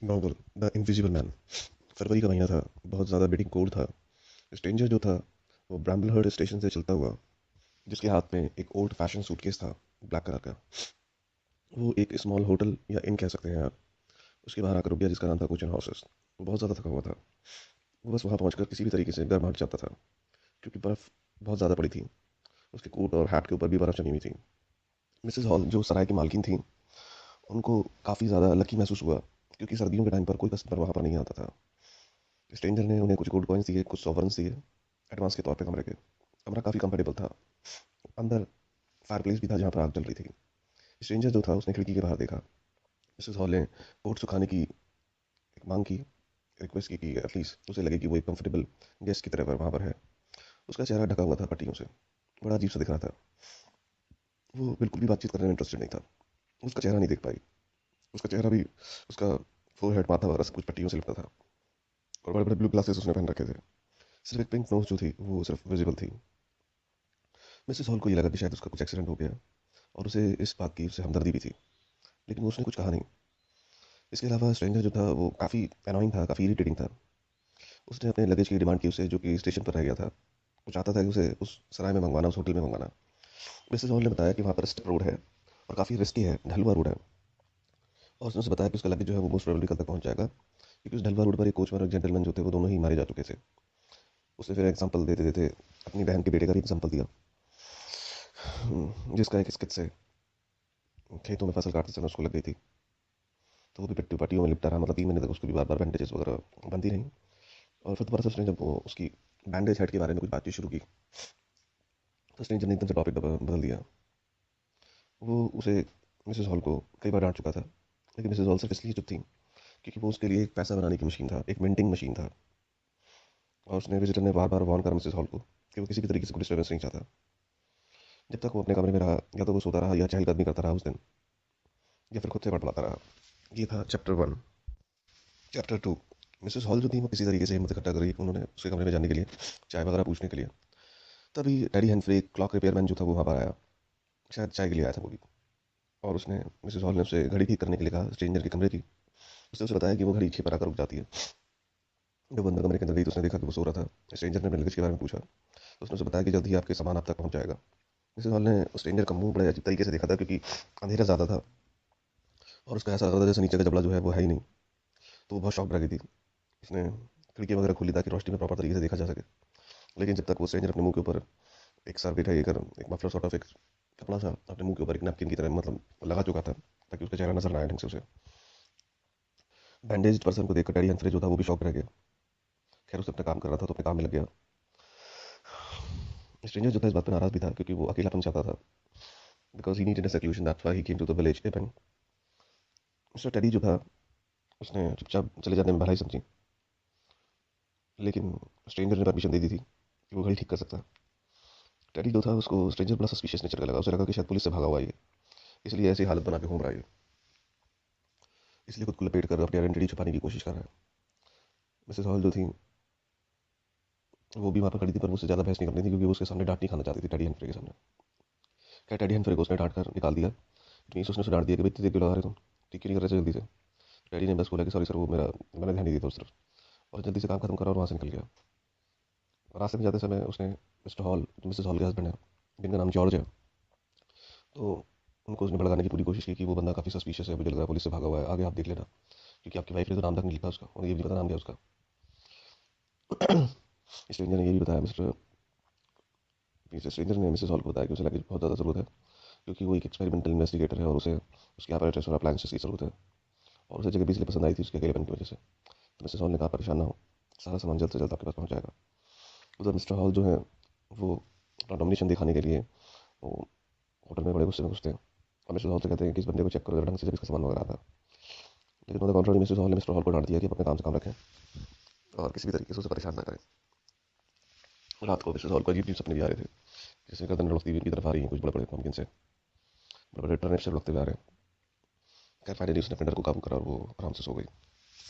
Novel The Invisible Man. फरवरी का महीना था। बहुत ज़्यादा बिडिंग कोल्ड था। स्ट्रेंजर जो था वो ब्रैम्बलहर्ड स्टेशन से चलता हुआ, जिसके हाथ में एक ओल्ड फैशन सूटकेस था, ब्लैक कलर का। वो एक स्मॉल होटल या इन कह सकते हैं आप, उसके बाहर आकर रुक गया, जिसका नाम था कोचन हाउसेस। वो बहुत ज़्यादा थका हुआ था। वो बस वहाँ पहुँचकर किसी भी तरीके से घर भाग जाता था, क्योंकि बर्फ़ बहुत ज़्यादा पड़ी थी। उसके कोट और हैट के ऊपर भी बर्फ़ जमी हुई थी। मिसेस हॉल जो सराय की मालकिन थी, उनको काफ़ी ज़्यादा लकी महसूस हुआ, क्योंकि सर्दियों के टाइम पर कोई कस्टमर वहाँ पर नहीं आता था। स्ट्रेंजर ने उन्हें कुछ गोल्ड कॉइन्स दिए, कुछ सॉवरन्स दिए एडवांस के तौर पे कमरे के। कमरा काफ़ी कंफर्टेबल था। अंदर फायरप्लेस भी था जहाँ पर आग जल रही थी। स्ट्रेंजर जो था उसने खिड़की के बाहर देखा। मिसेस हॉल ने कोट सुखाने की एक मांग की, रिक्वेस्ट की कि एटलीस्ट उसे लगे कि वो एक कंफर्टेबल गेस्ट की तरह वहाँ पर है। उसका चेहरा ढका हुआ था पट्टियों से, बड़ा अजीब सा दिख रहा था। वो बिल्कुल भी बातचीत करने में इंटरेस्टेड नहीं था। उसका चेहरा नहीं देख पाई। उसका चेहरा भी, उसका फोरहेड, माथा वगैरह सब कुछ पट्टियों से लिपटा था, और बड़े बड़े ब्लू ग्लासेस उसने पहन रखे थे। सिर्फ एक पिंक नोज जो थी वो सिर्फ विजिबल थी। मिसेस हॉल को ये लगा कि शायद उसका कुछ एक्सीडेंट हो गया, और उसे इस बात की उससे हमदर्दी भी थी, लेकिन वो उसने कुछ कहा नहीं। इसके अलावा स्ट्रेंजर जो था वो काफ़ी एनोइंग था, काफ़ी इरिटेटिंग था। उसने अपने लगेज की डिमांड की उसे, जो कि स्टेशन पर रह गया था। वो चाहता था कि उसे उस सराय में मंगवाना, उस होटल में मंगवाना। मिसेस हॉल ने बताया कि वहाँ पर स्टेप रोड है और काफ़ी रिस्की है, ढलुआ रोड है। और उसने उसे बताया कि उसका लगेज जो है वो मोस्ट प्रोबेबली कल तक पहुँच जाएगा, क्योंकि उस ढलुआ रोड पर एक कोचमैन और एक जेंटलमैन जो थे वो दोनों ही मारे जा चुके थे। उसने फिर एग्जाम्पल देते देते अपनी बहन के बेटे का भी एग्जाम्पल दिया, जिसका एक स्किट से खेतों में फसल काटते समय उसको लग गई थी। तो वो भी पट्टी पट्टियों में लिपटा रहा, मतलब 3 महीने तक उसको भी बार बार बैंडेजेस वगैरह बनती रही। और फिर दोबारा से उसने जब वो उसकी बैंडेज हेड के बारे में कुछ बातचीत शुरू की, तो स्ट्रेंजर ने एकदम से टॉपिक बदल दिया। वो उसे, मिसेस हॉल को कई बार डांट चुका था, लेकिन मिसेस हॉल सिर्फ इसलिए चुप थी क्योंकि वो उसके लिए एक पैसा बनाने की मशीन था, एक मिंटिंग मशीन था। और उसने विजिटर ने बार बार वार्न करा मिसेस हॉल को कि वो किसी भी तरीके से कोई डिस्टर्बेंस नहीं चाहता। जब तक वो अपने कमरे में रहा, या तो वो सोता रहा या चहलकदमी करता रहा उस दिन, या फिर खुद से बड़बड़ाता रहा। ये था चैप्टर 1। चैप्टर 2। मिसेस हॉल जो थी वो किसी तरीके से हिम्मत इकट्ठा कर रही, उन्होंने उसके कमरे में जाने के लिए, चाय वगैरह पूछने के लिए। तभी डैडी हेनफ्री, क्लॉक रिपेयरमैन जो था वो वहाँ पर आया। शायद चाय के लिए आया था वो भी। और उसने, मिसेस हॉल ने उसे घड़ी ठीक करने के लिए कहा, स्ट्रेंजर के कमरे की। उसने उसे बताया कि वो घड़ी 6 पर आकर रुक जाती है। जब बंदा कमरे के अंदर गई तो उसने देखा कि वो सो रहा था। स्ट्रेंजर ने अपने लगेज के बारे में पूछा, तो उसने उसे बताया कि जल्द ही आपके सामान आप तक पहुंच जाएगा। मिसेस हॉल ने उस स्ट्रेंजर का मुंह बड़े अजीब तरीके से देखा था, क्योंकि अंधेरा ज़्यादा था और उसका ऐसा लग रहा था जैसे नीचे का जबड़ा जो है वो है ही नहीं। तो वो बहुत शॉक रह गई थी। उसने खिड़की वगैरह खोली ताकि रोशनी में प्रॉपर तरीके से देखा जा सके। लेकिन जब तक वो स्ट्रेंजर अपने मुंह के ऊपर एक सर्विट है, एक मफलर सॉर्ट ऑफ एक कपड़ा सा अपने मुंह के ऊपर एक नैपकिन की तरह मतलब लगा चुका था, ताकि उसका चेहरा नजर ना आए ढंग से उसे। बैंडेज पर्सन को देखकर डैडी हंफरे जो था वो भी शॉक रह गया। खैर उसे अपना काम कर रहा था तो अपने काम में लग गया। स्ट्रेंजर जो था इस बात पर नाराज भी था, क्योंकि वो अकेलापन चाहता था, because he needed a seclusion, that's why he came to the village even. Mister Teddy जो था उसने चुपचाप चले जाने में भलाई समझी, लेकिन स्ट्रेंजर ने परमिशन दे दी थी कि वो घड़ी ठीक कर सकता है। टेडी जो था उसको स्ट्रेंजर बड़ा सस्पिशियस नेचर का लगा। उसे लगा कि शायद पुलिस से भागा हुआ है ये, इसलिए ऐसी हालत बना के घूम रहा है ये, इसलिए खुद को लपेट कर अपनी आइडेंटिटी छुपाने की कोशिश कर रहा है। मिसेस हॉल जो थी वो भी वहाँ पर खड़ी थी, पर मुझसे ज़्यादा बहस नहीं करनी थी, क्योंकि वो उसके सामने डांट नहीं खाना चाहती थी टेडी हंफ्रे के सामने। क्या टेडी हंफ्रे को उसने डांट कर निकाल दिया। इट मीन्स उसने उसे डांट दिया कि भाई इतनी देर क्यों लगा रहे तुम, ठीक क्यों नहीं कर रहे थे जल्दी से। टेडी ने बस बोला कि सॉरी सर, वो मेरा, मैंने ध्यान नहीं दिया था उस तरफ, और जल्दी से काम खत्म करा और वहाँ से निकल गया। रास्ते में जाते समय उसने मिस्टर हॉल, जो मिसेस हॉल के हस्बैंड है, जिनका नाम जॉर्ज है, तो उनको उसने भड़काने की पूरी कोशिश की कि वो बंदा काफ़ी सस्पिशियस है, मुझे लग रहा है पुलिस से भागा हुआ है, आगे आप देख लेना, क्योंकि आपकी वाइफ ने तो नाम तक नहीं लिखा उसका, और ये भी नहीं पता नाम क्या है उसका। स्ट्रेंजर ने ये भी बताया, मिस्टर स्ट्रेंजर ने मिसेस हॉल को बताया कि उसे लगेज बहुत ज़्यादा ज़रूरत है, क्योंकि वो एक एक्सपेरिमेंटल इन्वेस्टिगेटर है और उसे उसके apparatus और अप्लायंसेस की ज़रूरत है, और उसे जगह भी इसलिए पसंद आई थी उसके अकेलेपन की वजह से। तो मिसेस हॉल ने कहा परेशान ना हो, सारा सामान जल्द से जल्द आपके पास पहुंच जाएगा। उधर मिस्टर हॉल जो है वो अपना डोमिनेशन दिखाने के लिए वो होटल में बड़े गुस्से में घुसते हैं, और मिस्टर हॉल से कहते हैं कि इस बंदे को चेक करो जरा ढंग से, जब इसका सामान वगैरह आता है। लेकिन ऑन द कॉन्ट्री मिसेस हॉल ने मिस्टर हॉल को डांट दिया कि आप अपने काम से काम रखें और किसी भी तरीके से उसे परेशान ना करें। रात को मिसेस हॉल को अजीब अजीब सपने भी आ रहे थे, जैसे गर्दन लुढ़कती हुई उनकी तरफ आ रही है कुछ बड़े बड़े पम्पकिन से, बड़े बड़े टर्निप से लुढ़कते हुए आ रहे हैं। खैर फाइनली उसने अपने डर को काबू करा और वो आराम से सो गई।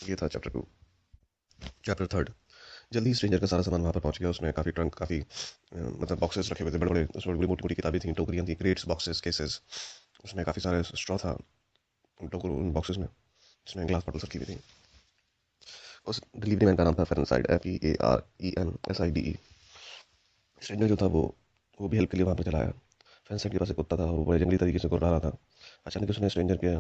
ये था चैप्टर 2। चैप्टर 3। जल्दी ही स्ट्रेंजर का सारा सामान वहाँ पर पहुंच गया। उसमें काफ़ी ट्रंक, काफ़ी मतलब बॉक्सेस रखे हुए थे बड़े बड़े, उसमें बड़ी मोटी मोटी किताबें थी, टोकरियाँ थी, क्रेट्स, बॉक्सेस, केसेस। उसमें काफ़ी सारे स्ट्रॉ था उन बॉक्सेस में। जिसमें ग्लास बॉटल्स रखी हुई थी। उस डिलीवरी मैन का नाम था फेरेंसाइड, FEARENSIDE। स्ट्रेंजर जो था वो भी हेल्प के लिए वहाँ पर चला आया। फेरेंसाइड के पास एक कुत्ता था, वो बड़े जंगली तरीके से गुर्रा रहा था। अचानक उसने स्ट्रेंजर के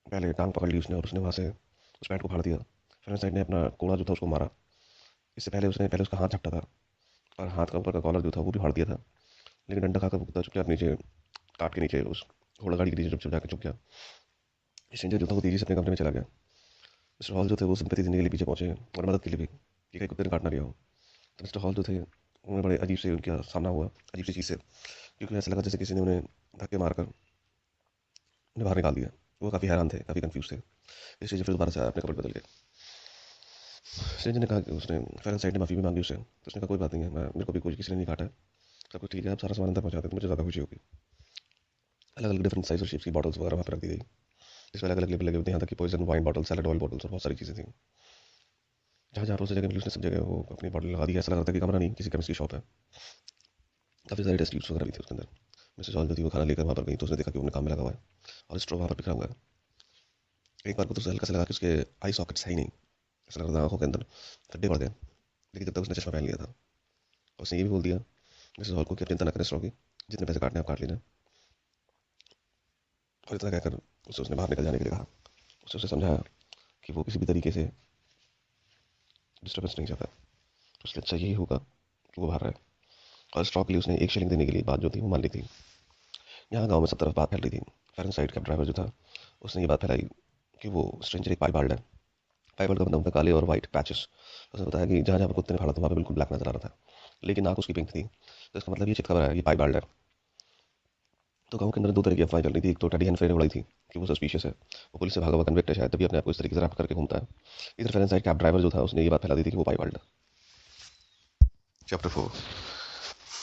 पहले टांग पकड़ ली उसने, और उसने वहाँ से उस पैंट को फाड़ दिया। फेरेंसाइड ने अपना कोड़ा जो था उसको मारा। इससे पहले उसने पहले उसका हाथ झपटा था, और हाथ का ऊपर का कॉलर जो था वो भी फाड़ दिया था। लेकिन डंडा खाकर वो कुत्ता चुपचाप नीचे काट के नीचे उस घोड़ा गाड़ी के नीचे चुपचाप जाकर छुप गया। स्ट्रेंजर जो था वो तेजी से अपने कमरे में चला गया। मिस्टर हॉल जो थे वो सिंपैथी देने के लिए पीछे पहुंचे, और मदद के लिए भी, कि कहीं कुत्ते ने काट ना लिया हो। तो मिस्टर हॉल जो थे उन्हें बड़े अजीब से उनका सामना हुआ, अजीब सी चीज़ से, क्योंकि ऐसा लगा जैसे किसी ने उन्हें धक्के मारकर उन्हें बाहर निकाल दिया। वो काफ़ी हैरान थे, काफ़ी कंफ्यूज थे। इसलिए फिर दोबारा से आया अपने कपड़े बदल के। स्ट्रेंजर ने कहा कि उसने फेरेंसाइड ने माफ़ी भी मांगी उससे, तो उसने कहा कोई बात नहीं है, मेरे को भी कोई किसी ने नहीं काटा है, सब कुछ ठीक है, आप सारा सामान अंदर पहुँचा देते मुझे ज़्यादा खुशी होगी। अलग अलग डिफरेंट साइज और शेप्स की बॉटल्स वगैरह वहाँ पर रख दी गई, जिसमें अलग अलग लेबल लगे होते हैं, यहाँ तक कि poison wine bottle, salad oil bottles और बहुत सारी चीज़ें थी। जहाँ जहाँ पर उसे जगह मिली उसने सब जगह वो अपनी बॉटल लगा दी। ऐसा लग रहा था कि कमरा नहीं, किसी केमिस्ट की शॉप है। काफ़ी सारे टेस्ट ट्यूब्स वगैरह भी थे उसके अंदर। मिसेस हॉल जो थी वो खाना लेकर वहाँ पर गई, तो उसने देखा कि उन्हें काम में लगा हुआ है, और स्ट्रॉ वहाँ पर बिखरा हुआ है। एक बार को तो उसे हल्का सा लगा कि उसके आई सॉकेट्स है ही नहीं, ऐसा लग रहा था आंखों के अंदर गड्ढे पड़ गए। लेकिन जब तक उसने चश्मा पहन लिया था, और उसने ये भी बोल दिया मिसेस हॉल को कि आप चिंता न करें स्ट्रॉ की, जितने पैसे काटने आप काट लेना। और इतना कहकर उसे उसने बाहर निकल जाने के लिए कहा। उसे समझाया कि वो किसी भी तरीके से डिस्टर्बेंस नहीं चाहता, तो उसके अच्छा यही होगा कि वो बाहर रहे। और स्ट्रॉ के लिए उसने 1 शिलिंग देने के लिए बात जो थी वो मान ली थी। यहाँ गाँव में सब तरफ बात फैल रही थी। फेरेंसाइड कैब ड्राइवर जो था उसने ये बात फैलाई कि वो स्ट्रेंजर एक पाइबाल्ड है। पाइबाल्ड का मतलब होता है काले और वाइट पैचेस। उसने बताया कि जहाँ जहाँ पर कुत्ते ने फाड़ा था वहाँ पे बिल्कुल ब्लैक नजर आ रहा था, लेकिन आँख उसकी पिंक थी, तो इसका मतलब ये चितकबरा है, ये पाइबाल्ड है। तो गाँव के अंदर दो तरह की अफवाहें चल रही थी। एक तो टेडी हेनफ्रे ने उड़ाई थी कि वो सस्पिशियस है, वो पुलिस से भागा हुआ कन्विक्ट है शायद, तभी अपने आप को इस तरीके से रैप करके घूमता है। इधर फेरेंसाइड कैब ड्राइवर जो था उसने ये बात फैला दी थी कि वो पाइबाल्ड है। चैप्टर 4।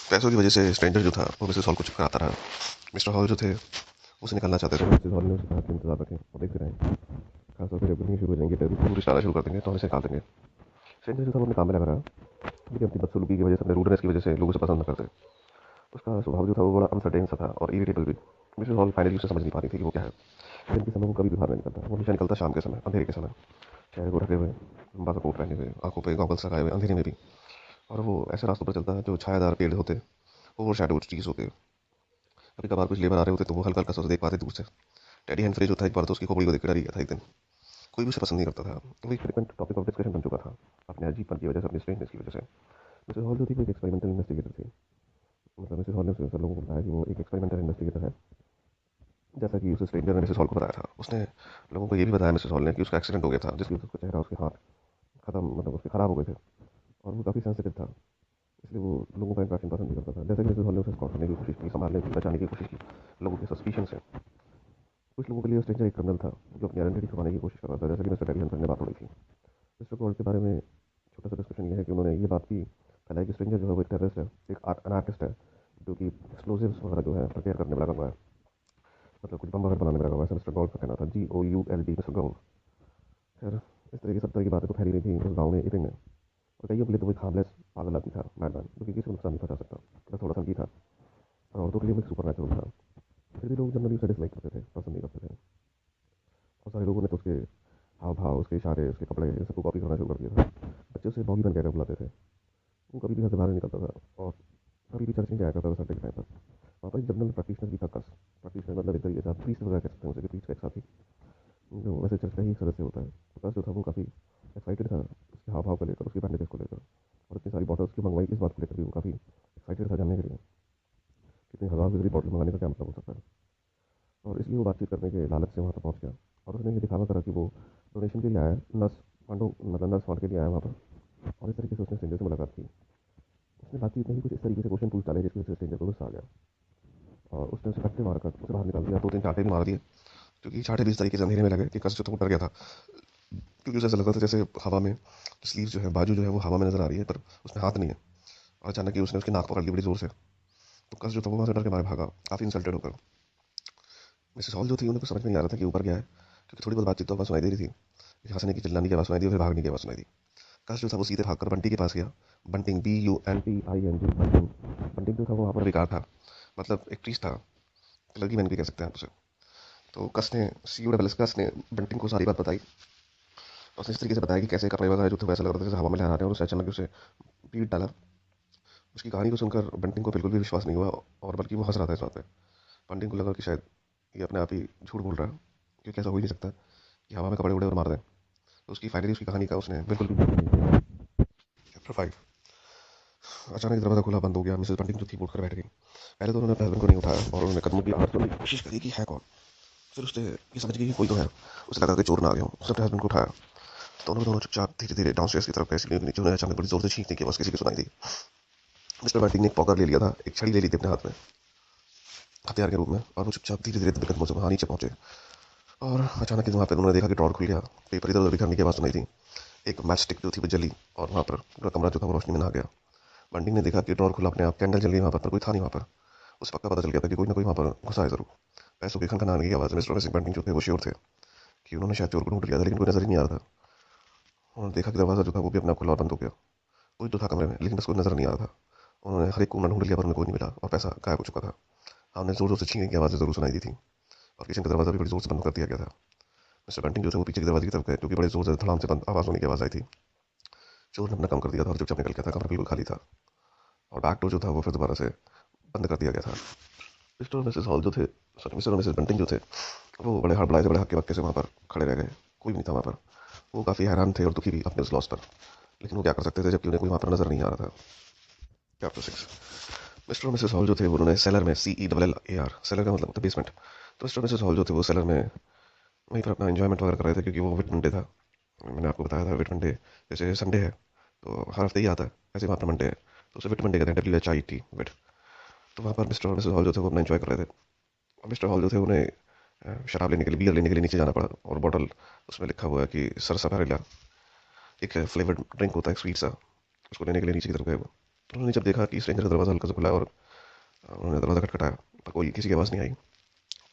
पैसों की वजह से स्ट्रेंजर जो था वो मिसेस हॉल को चिपकाता रहा। मिस्टर हॉल जो थे उसे निकलना चाहते थे, मिसेस हॉल ने उसे कहा कि इंतजार रखें और देखते रहें, खासतौर पर जब गर्मी शुरू हो जाएंगे, टूरिस्ट आना शुरू कर देंगे तो हम इसे निकाल देंगे। स्ट्रेंजर जो था वो अपने काम में लगा रहा, लेकिन अपनी बदसलूकी की वजह से, अपने रूडनेस की वजह से लोग उसे पसंद न करते। उसका स्वभाव जो था वो बड़ा अनसर्टेन सा था और इरिटेबल भी। मिसेस हॉल फाइनली उसे समझ नहीं पा रही थी कि वो क्या है। दिन के समय वो कभी भी बाहर नहीं निकलता, वो हमेशा निकलता शाम के समय, अंधेरे के समय, चेहरे को ढके हुए, लंबा सा कोट पहने हुए, आंखों पे गॉगल्स लगाए हुए, अंधेरे में भी। और वो ऐसे रास्तों पर चलता है जो छायादार पेड़ होते, ओवर शैडो ट्रीज होते। कभी कभार कुछ लेबर आ रहे होते तो वो हल्का हल्का सा उसे देख पाते दूर से। टेडी हेनफ्रे जो था एक बार तो उसकी खोपड़ी को देख कर डर गया था एक दिन। कोई भी उसे पसंद नहीं करता था, वो एक फ्रिक्वेंट टॉपिक ऑफ डिस्कशन बन चुका था, अपने अजीबपन की वजह से, अपनी स्ट्रेंजनेस की वजह से। मिसेस हॉल जो थी वो एक एक्सपेरिमेंटल इन्वेस्टिगेटर थी। मतलब मिसेस हॉल ने उसे लोगों को बताया कि वो एक एक्सपेरिमेंटल इन्वेस्टिगेटर है, जैसा कि उसे स्ट्रेंजर ने मिसेस हॉल को बताया था। उसने लोगों को ये भी बताया मिसेस हॉल ने कि उसका एक्सीडेंट हो गया था, जिसकी वजह से उसका चेहरा, उसके हाथ खत्म, मतलब उसके खराब हो गए थे, और वो काफ़ी सेंसिटिव था, इसलिए वो लोगों का इंट्रैक्शन पसंद नहीं करता था। जैसे कि मिसेस हॉल ने उसे स्कॉट करने की कोशिश की, संभालने की, बचाने की कोशिश की लोगों के सस्पिशन से। कुछ लोगों के लिए स्ट्रेंजर एक क्रिमिनल था जो अपनी आइडेंटिटी छुपाने की कोशिश कर रहा था, जैसे कि मिस्टर टेडी हंटर ने बात उड़ी थी। मिस्टर हॉल के बारे में छोटा सा डिस्कशन ये है कि उन्होंने ये बात भी फैलाई कि स्ट्रेंजर जो है वो एक टेररिस्ट है, एक अनार्किस्ट है, जो कि एक्सप्लोजिव्स वगैरह जो है प्रिपेयर करने में लगा हुआ है, मतलब कुछ बम वगैरह बनाने में लगा हुआ है। मिस्टर गॉल्ड का कहना था, GOULD, मिस्टर गॉल्ड। खैर, इस तरह की सब तरह की बातें तो फैली रही थी उस गाँव में, इपिंग में। और कईयों के लिए तो वो एक हार्मलेस पागल आदमी था, मैडमैन, जो कि किसी को नुकसान नहीं पहुंचा सकता, बस थोड़ा सा भी था, और औरतों के लिए वो एक सुपर नेचुरल था। फिर भी लोग जनरली उसे डिसलाइक करते थे, पसंद नहीं करते थे। बहुत सारे लोगों ने तो उसके हाव भाव, उसके इशारे, उसके कपड़े, इन सबको कॉपी करना शुरू कर दिया था। बच्चे उसे बॉगी बन कहकर बुलाते थे। वो कभी भी घर से बाहर नहीं निकलता था, और कभी भी चर्च नहीं जाया करता था संडे के टाइम पर। वहाँ पर एक जनरल प्रैक्टिशनर भी था, कस प्रैक्टिशनर मतलब एक तरीके से आप प्रीस्ट वगैरह कह सकते हैं उसे, प्रीस्ट का एक साथी, जो वैसे चर्च का ही एक सदस्य होता है। तो कस जो था वो काफ़ी एक्साइटेड था उसके हाव भाव को लेकर, उसकी बैंडेजेस को लेकर, और इतनी सारी बॉटल्स की मंगवाई इस बात को लेकर भी वो काफ़ी एक्साइटेड था जानने के लिए कितनी हज़ार से बड़ी बॉटल मंगाने का क्या मतलब हो सकता है। और इसलिए वो बातचीत करने के लालच से वहाँ पर पहुँच गया, और उसने ये दिखावा करा कि वो डोनेशन के लिए आया, नर्स फंडों, मतलब नर्स फंड के लिए आया वहाँ पर। और इस तरीके से उसने स्ट्रेंजर से मुलाकात की। उसने बातचीत में ही कुछ इस तरीके से क्वेश्चन पूछ डाले जिसकी वजह से स्ट्रेंजर को गुस्सा आ गया, और उसने उसे कट्टे मारकर उसे बाहर निकाल दिया, 2-3 चांटे भी मार दिए, क्योंकि चांटे भी इस तरीके से अंधेरे में लगे कि कस जो था वो डर गया था, क्योंकि उसे ऐसा लगा था जैसे हवा में स्लीव जो है, बाजू जो है वो हवा में नजर आ रही है, पर उसमें हाथ नहीं है। और अचानक ही उसने उसकी नाक पकड़ ली बड़ी जोर से, तो कस जो था वो वहाँ से डर के मारे भागा, काफ़ी इंसल्टेड होकर। मिसेस हॉल जो थी उन्हें कुछ समझ में नहीं आ रहा था कि ऊपर क्या है, क्योंकि थोड़ी बहुत बातचीत तो आवाज़ सुनाई दे रही थी, हंसने की, चिल्लाने की आवाज़ सुनाई दी, और फिर भागने की आवाज़ सुनाई दी। कस जो था वो सीधे भागकर बंटी के पास गया। Bunting, BUNTING, bunting. बंटिंग जो था वो वहाँ पर बेकार था, मतलब एक प्रीस्ट था, क्लर्की मैन भी कह सकते हैं आप उसे। तो कस ने कस ने बंटिंग को सारी बात बताई और उसने इस तरीके से बताया कि कैसे कपड़े वगैरह जो थे वैसा लग रहा था जैसे हवा में लहरा रहे हैं और उसे अचानक उसे पीट डाला। उसकी कहानी को सुनकर बंटिंग को बिल्कुल भी विश्वास नहीं हुआ और बल्कि वो हंस रहा था इस बात पे। बंटिंग को लगा कि शायद ये अपने आप ही झूठ बोल रहा है, क्योंकि ऐसा हो ही नहीं सकता कि हवा में कपड़े उड़े और मार दें। तो उसकी कहानी का उसने बिल्कुल भी। चैप्टर 5। अचानक दरवाजा खुला बंद हो गया। मिसेस बंटिंग जो थी उठकर बैठ गई। पहले तो उन्होंने अपने हस्बैंड को नहीं उठाया और उन्होंने कदमों की आहट करने की कोशिश करी कि है कौन। फिर उसने ये समझ गई कि कोई तो है। उसे लगा कि चोर ना आ गया हो। उसने अपने हस्बैंड को उठाया तो उन्होंने दोनों चुपचाप धीरे धीरे डाउनस्टेयर्स की तरफ गए। सीढ़ियों के नीचे उन्हें अचानक बड़ी जोर से छींकने की आवाज किसी की सुनाई दी। मिस्टर बंटिंग ने एक पॉकर ले लिया था, एक छड़ी ले ली थी अपने हाथ में हथियार के रूप में, और वो चुपचाप धीरे धीरे कदमों से वहां नीचे पहुंचे। और अचानक वहां पर उन्होंने देखा कि ड्रॉर खुल गया। पेपर इधर उधर बिखरने की आवाज सुनाई थी। एक मैच स्टिक जो थी वो जली और वहां पर पूरा कमरा जो था वो रोशनी में नहा गया। बंटिंग ने देखा कि ड्रॉर खुला अपने आप, कैंडल जल गई वहां पर कोई था नहीं वहां पर। उसे पक्का पता चल गया था कि कोई ना कोई वहां पर घुसा है जरूर। पैसों की खनखनाने की आवाज में मिस्टर बंटिंग जो थे वो श्योर थे कि उन्होंने शायद चोर को ढूंढ लिया था, लेकिन कोई नजर ही नहीं आ रहा था। उन्होंने देखा कि दरवाजा जो था वो भी अपना खुला और बंद हो गया। कोई तो था कमरे में, लेकिन बस कोई नजर नहीं आ रहा था। उन्होंने हर एक कोना ढूंढ लिया पर उन्हें कोई नहीं मिला और पैसा गायब हो चुका था। हाँ, उन्हें जोर जोर से छीनने की आवाज़ें जरूर सुनाई दी थी और किचन का दरवाजा भी बड़ी जोर से बंद कर दिया गया था। मिस्टर बंटिंग जो थे वो पीछे के दरवाजे की तरफ गए, क्योंकि बड़े जोर से धड़ाम से बंद आवाज़ होने की आवाज़ आई थी। चोर ने अपना काम कर दिया था और चुपचाप निकल गया था। कमरा बिल्कुल खाली था और बैक डोर जो था वो फिर दोबारा से बंद कर दिया गया था। मिस्टर और मिसेस हॉल जो थे, सॉरी मिस्टर और मिसेस बंटिंग जो थे, वो बड़े हड़बड़ाए से, बड़े हक्के बक्के से वहाँ पर खड़े रह गए। कोई भी नहीं था वहाँ पर। वो काफ़ी हैरान थे और दुखी भी अपने उस लॉस पर, लेकिन वो क्या कर सकते थे जबकि उन्हें कोई वहाँ पर नजर नहीं आ रहा था। चैप्टर 6। मिस्टर और मिसेस हॉल जो थे वो उन्होंने सेलर में, CELLAR, सेलर का मतलब बेसमेंट। तो मिस्टर और मिसेस हॉल जो थे वो सेलर में वहीं पर अपना एंजॉयमेंट वगैरह कर रहे थे, क्योंकि वो विट मंडे था। मैंने आपको बताया था विट मंडे जैसे संडे है तो हर हफ्ते ही आता है, ऐसे वहाँ पर मंडे है तो उसे विट मंडे कहते हैं, WHIT विट। तो वहाँ पर मिस्टर और मिसेस हॉल जो थे वो अपना एंजॉय कर रहे थे। और मिस्टर हॉल जो थे उन्हें शराब लेने के लिए, बियर लेने के लिए नीचे जाना पड़ा और बॉटल उसमें लिखा हुआ है कि सरसपेरेला, एक फ्लेवर्ड ड्रिंक होता है स्वीट सा, उसको लेने के लिए नीचे की तरफ गए वो। तो उन्होंने जब देखा कि स्ट्रेंजर का दरवाजा हल्का सा खुला और उन्होंने दरवाजा खटखटाया पर कोई किसी की आवाज़ नहीं आई,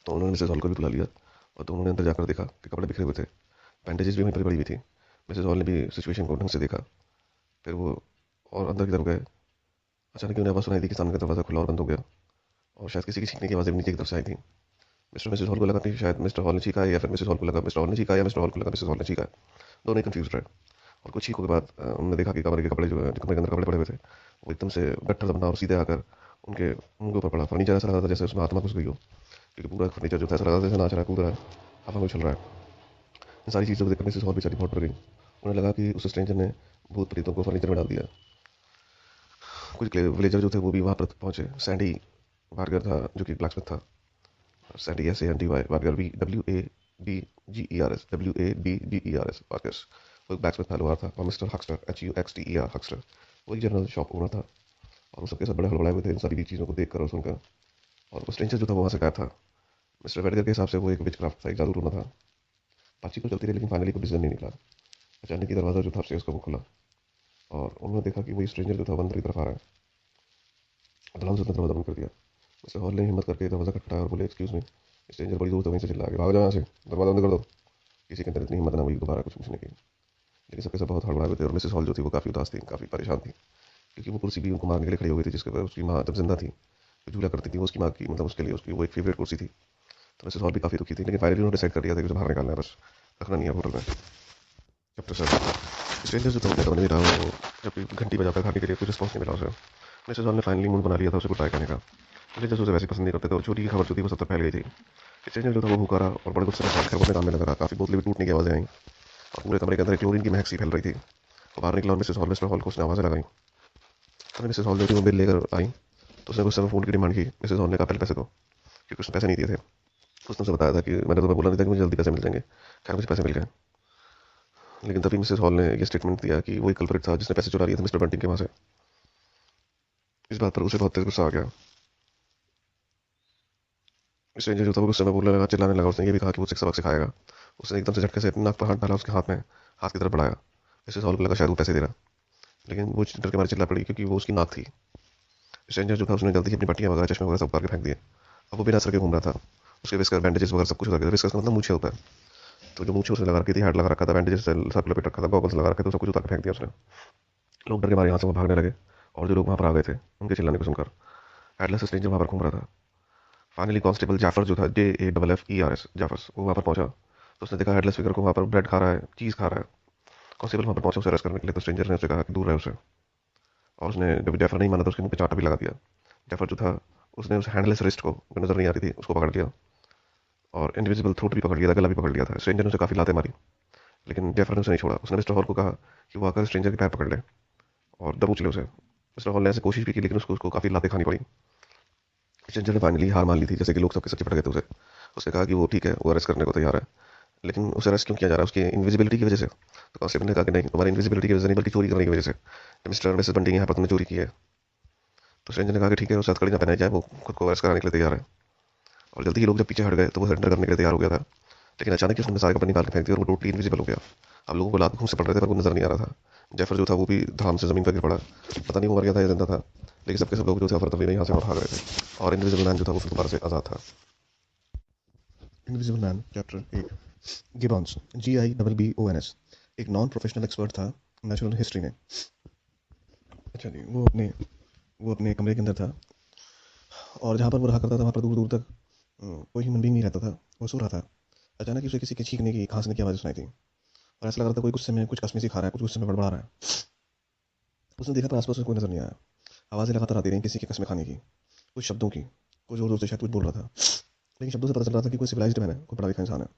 तो उन्होंने मिसेस हॉल को भी बुला लिया और दोनों ने अंदर जाकर देखा कि कपड़े बिखरे हुए थे, बैंडेजेस भी वहीं पर पड़ी हुई थी। मिसेस हॉल ने भी सिचुएशन को ढंग से देखा। फिर वो और अंदर की तरफ गए। अचानक उन्हें आवाज़ सुनाई दी कि सामने का दरवाजा खुला और बंद हो गया और शायद किसी की छींकने की आवाज़ भी नीचे की तरफ से आई थी। मिस्टर मिसेस हॉल को लगा कि शायद मिस्टर हॉल ने छींका है, या फिर मिसेस हॉल को लगा मिस्टर हॉल ने छींका, या मिस्टर हॉल को लगा मिसेस हॉल ने छींका है। दोनों ही कंफ्यूज रहे। और कुछ छींकों के बाद उन्होंने देखा कि कमरे के कपड़े जो कमरे के अंदर कपड़े पड़े हुए थे वो एकदम से गट्ठर सा बना और सीधे आकर उनके मुंह के ऊपर पड़ा। फर्नीचर ऐसा लगा था जैसे उसमें आत्मा घुस गई हो, क्योंकि पूरा फर्नीचर जो था ऐसा लगा था जैसे नाच रहा है, कूद रहा है, हवा में उछल रहा है। इन सारी चीज़ों को देखकर मिसेस हॉल बेचारी बहुत डर गई। उन्हें लगा कि उस स्ट्रेंजर ने भूत प्रेतों को फर्नीचर में डाल दिया। कुछ विलेजर जो थे वो भी वहाँ पर पहुंचे। सैंडी वार्गर था जो कि ब्लैकस्मिथ था। सैंडी SANDY वार्गर, WABGERS वार्गर्स, वो एक ब्लैकस्मिथ था, लोहार था। और मिस्टर हक्स्टर, HUXTER हक्स्टर, वही जनरल शॉप ओनर था। और वो सबके सब बड़े हड़बड़ाए हुए थे इन सारी चीज़ों को देखकर और सुनकर। और वो स्ट्रेंजर जो था वो वहाँ से गायब था। मिस्टर वेडगर के हिसाब से वो एक विचक्राफ्ट था, एक जादू टोना था। बातचीत तो चलती रही लेकिन फाइनली कोई डिसीजन नहीं निकला। अचानक ही दरवाजा जो था अपस्टेयर्स का वो खुला और उन्होंने देखा कि वही स्ट्रेंजर जो था वो अंदर की तरफ आ रहा है। धड़ाम से उसने दरवाजा बंद कर दिया। मिस्टर हॉल ने हिम्मत करके दरवाजा खटखटाया और बोले, एक्सक्यूज मी। स्ट्रेंजर बड़ी दूर से वहीं से चिल्ला के, भाग जाओ यहाँ से, दरवाजा बंद कर दो। किसी के अंदर इतनी हिम्मत ना हुई दोबारा कुछ पूछने की। लेकिन सबके सब बहुत हड़बड़ाए हुए थे और मिसेस हॉल जो थी वो काफ़ी उदास थी, काफ़ी परेशान थी, क्योंकि वो कुर्सी भी उनको मारने के लिए खड़ी हो गई थी, जिसके ऊपर उसकी माँ जब जिंदा थी जो झूला करती थी वो उसकी माँ की, मतलब उसके लिए उसकी वो एक फेवरेट कुर्सी थी। तो मिसेस हॉल भी काफ़ी दुखी थी, लेकिन फाइनली उन्होंने डिसाइड कर लिया था कि उसे बाहर निकालना है, बस रखना नहीं है होटल में। चैप्टर 7। स्ट्रेंजर जो था वो बन नहीं रहा। वो जब घंटी बजाता खाने के लिए कुछ रिस्पॉन्स नहीं मिला उसे। मिसेस हॉल ने फाइनली मूड बना लिया था उसे गुड बाय कहने का। स्ट्रेंजर उसे वैसे पसंद नहीं करते थे और चोरी की खबर जो थी वो सब तक फैल गई थी। स्ट्रेंजर जो था वो भूखा रहा और बड़े गुस्से में खैर अपने काम में लगा रहा। काफ़ी बोतलें भी टूटने की आवाज़ें आई और पूरे कमरे के अंदर क्लोरीन की महक सी फैल रही थी। तो बाहर निकला और मिस्टर हॉल को उसने आवाज़ें लगाई। तो मिसेस हॉल जो थी वो बिल लेकर आई तो उसने गुस्से में फ़ोन की डिमांड की। मिसेस हॉल ने कहा पहले पैसे दो, क्योंकि उसने पैसे नहीं दिए थे। उसने उसे बताया था कि मैंने तुम्हें बोला नहीं था कि मुझे जल्दी पैसे मिल जाएंगे। खैर मुझे पैसे मिल गए। लेकिन तभी मिसेस हॉल ने ये स्टेटमेंट दिया कि वही कल्प्रिट था जिसने पैसे चुरा लिए थे मिस्टर बंटिंग के वहाँ से। इस बात पर उसे बहुत तेज गुस्सा आ गया। स्ट्रेंजर जो था वो गुस्से में बोलने लगा, चिल्लाने लगा। उसने ये भी कहा कि वो सबक सिखाएगा। उसने एकदम से झटके से नाक पर हाथ डाला, उसके हाथ में, हाथ की तरफ बढ़ाया। मिसेस हॉल को लगा शायद वो पैसे दे रहा, लेकिन वो डर के मारे चिल्ला पड़ी क्योंकि वो उसकी नाक थी। स्ट्रेंजर जो था उसने जल्दी ही अपनी पट्टियाँ वगैरह, चश्मे वगैरह सब उतार के फेंक दिए। अब वो बिना सर के घूम रहा था। उसके विस्कर, बैंडेजेस वगैरह सब कुछ उतार के, विस्कर का मतलब मूछे होता है, तो जो मूछे उसने लगा रखी थी, हैट लगा रखा था, बैंडेजेस सर पे लपेट रखा था, गॉगल्स लगा रखे थे, सब कुछ उतार के फेंक दिया उसने। लोग डर के मारे यहाँ से वहाँ भागने लगे और जो लोग वहाँ पर आ गए थे उनके चिल्लाने को सुनकर हेडलेस स्ट्रेंजर वहाँ पर घूम रहा था। फाइनली कांस्टेबल जाफर जो था, JAFFERS जाफर्स, वो वहाँ पर पहुंचा। तो उसने देखा हेडलेस फिगर को वहाँ पर ब्रेड खा रहा है, चीज़ खा रहा है। कांस्टेबल वहाँ पर पहुंचा उसे अरेस्ट करने के लिए, तो स्ट्रेंजर ने उसे कहा कि दूर रहे उसे। और उसने जब जाफर नहीं माना तो उसके मुंह पे चांटा भी लगा दिया। जाफर जो था, उसने उस हैंडलेस रिस्ट को, जो नजर नहीं आ रही थी, उसको पकड़ लिया और इनविजिबल थ्रोट भी पकड़ लिया था, गला भी पकड़ लिया था। स्ट्रेंजर ने उसे काफी लातें मारी, लेकिन जाफर ने उसे नहीं छोड़ा। उसने मिस्टर हॉल को कहा कि वो आकर स्ट्रेंजर के पैर पकड़ ले और दबोच ले उसे। मिस्टर हॉल ने ऐसे कोशिश भी की, लेकिन उसको काफी लातें खानी पड़ी। स्ट्रेंजर ने फाइनली हार मान ली थी, जैसे कि लोग सबके सब चिपट गए थे उसे। उसने कहा कि वो ठीक है, वो अरेस्ट करने को तैयार है। लेकिन उसे अरेस्ट क्यों किया जा रहा है, उसकी इनविजिबिलिटी की वजह से? तो कांस्टेबल ने कहा कि नहीं, तुम्हारी इनविजिबिलिटी की वजह से नहीं, बल्कि चोरी करने की वजह से। मिस्टर और मिसेस बंटिंग यहाँ पर तुमने चोरी की है। तो स्ट्रेंजर ने कहा कि ठीक है, उसे हथकड़ी ना पहनाई जाए, वो खुद को अरेस्ट कराने के लिए तैयार है। और जल्दी ही लोग जब पीछे हट गए तो वो सरेंडर करने के लिए तैयार हो गया था। लेकिन अचानक ही उसने सारे कपड़े निकाल के फेंक दिया और वो टोटली इनविजिबल हो गया। अब लोगों को लात घूंसे पड़ रहे थे, पर वो नजर नहीं आ रहा था। जेफर जो था वो भी धाम से जमीन पर गिर पड़ा। पता नहीं वो मर गया था या जिंदा था, लेकिन सबके सब लोग जो थे अफर तफरी में यहाँ से भाग रहे थे। और इनविजिबल मैन जो था वो फिर दोबारा से आजाद था। Invisible man chapter 8। गिबॉन्स, GIBBONS, एक नॉन प्रोफेशनल एक्सपर्ट था नेचुरल हिस्ट्री में। अच्छा जी, वो अपने कमरे के अंदर था, और जहाँ पर वो रहा करता था वहाँ पर दूर दूर तक कोई ह्यूमन बींग नहीं रहता था। वो सो रहा था। अचानक ही उसे किसी के छींकने की, खांसने की आवाज़ सुनाई थी, और ऐसा लग रहा था कोई गुस्से में कुछ कसमें सी खा रहा है, कुछ गुस्से में बड़बड़ा रहा है। उसने देखा, पर आसपास उसे कोई नजर नहीं आया। आवाज़ें लगातार आती रहीं किसी के कसमें खाने की, कुछ शब्दों की। कुछ जोर जोर से शायद कुछ बोल रहा था, लेकिन शब्दों से पता चल रहा था कि कोई सिविलाइज्ड मैन है, कोई पढ़ा लिखा इंसान है।